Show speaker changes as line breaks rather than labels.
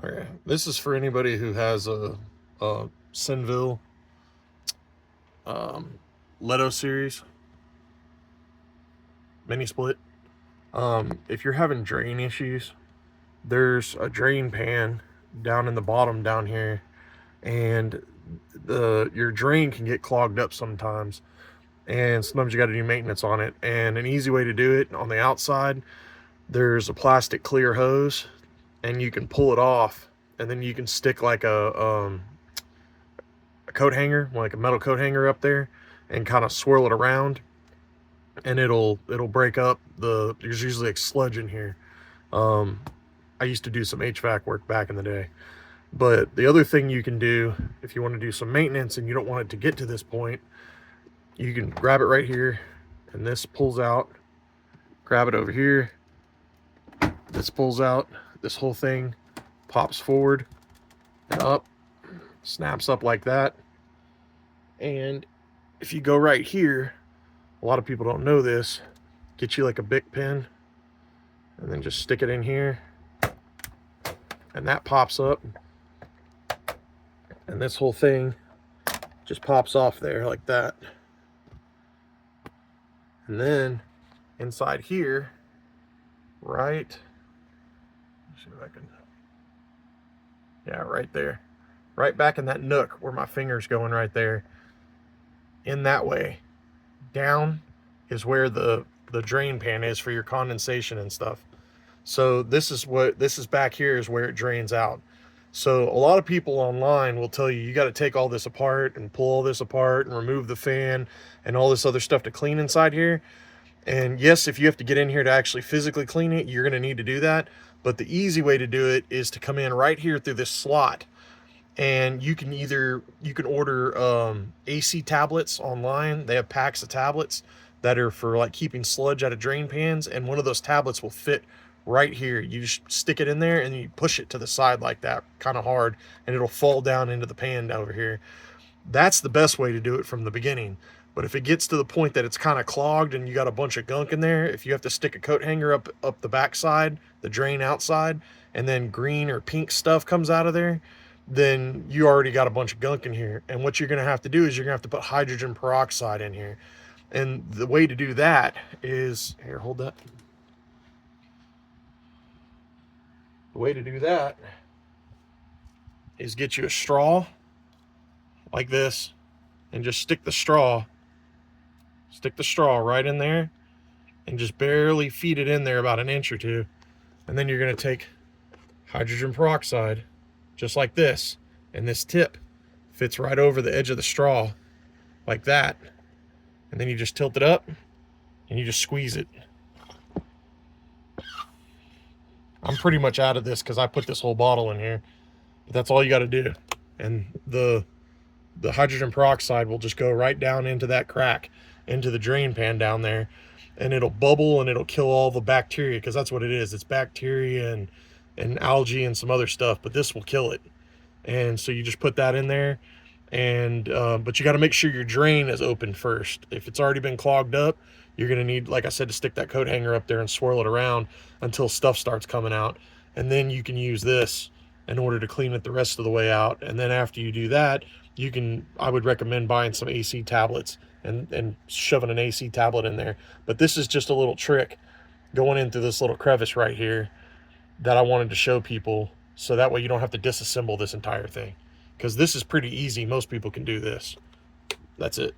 Okay, this is for anybody who has a Senville um, Leto series mini split. If you're having drain issues, there's a drain pan down in the bottom down here, and your drain can get clogged up sometimes, and sometimes you got to do maintenance on it. And an easy way to do it, on the outside there's a plastic clear hose, and you can pull it off, and then you can stick like a coat hanger, like a metal coat hanger up there, and kind of swirl it around, and it'll break up there's usually like sludge in here. um I used to do some HVAC work back in the day. But the other thing you can do, if you want to do some maintenance and you don't want it to get to this point, you can grab it right here, and this pulls out. Grab it over here, this pulls out, this whole thing pops forward and up, snaps up like that. And if you go right here, a lot of people don't know this, get you like a Bic pen, and then just stick it in here, and that pops up, and this whole thing just pops off there like that. And then inside here, right, let's see if I can, yeah, right there, right back in that nook where my finger's going right there, in that way down is where the drain pan is for your condensation and stuff. So this is back here is where it drains out. So a lot of people online will tell you got to take all this apart and pull all this apart and remove the fan and all this other stuff to clean inside here. And yes, if you have to get in here to actually physically clean it, you're going to need to do that. But the easy way to do it is to come in right here through this slot. And you can order AC tablets online. They have packs of tablets that are for like keeping sludge out of drain pans, and one of those tablets will fit right here. You just stick it in there and you push it to the side like that, kind of hard, and it'll fall down into the pan over here. That's the best way to do it from the beginning. But if it gets to the point that it's kind of clogged and you got a bunch of gunk in there, if you have to stick a coat hanger up the backside, the drain outside, and then green or pink stuff comes out of there, then you already got a bunch of gunk in here. And what you're going to have to do is you're going to have to put hydrogen peroxide in here. And the way to do that is, here, hold that. The way to do that is get you a straw like this, and just stick the straw right in there, and just barely feed it in there about an inch or two. And then you're going to take hydrogen peroxide just like this, and this tip fits right over the edge of the straw like that. And then you just tilt it up and you just squeeze it. I'm pretty much out of this because I put this whole bottle in here, but that's all you got to do. And the hydrogen peroxide will just go right down into that crack, into the drain pan down there, and it'll bubble and it'll kill all the bacteria, because that's what it is. It's bacteria and algae and some other stuff, but this will kill it. And so you just put that in there, and but you got to make sure your drain is open first. If it's already been clogged up, you're going to need, like I said, to stick that coat hanger up there and swirl it around until stuff starts coming out. And then you can use this in order to clean it the rest of the way out. And then after you do that, I would recommend buying some AC tablets and shoving an AC tablet in there. But this is just a little trick going into this little crevice right here that I wanted to show people, so that way you don't have to disassemble this entire thing, because this is pretty easy. Most people can do this. That's it.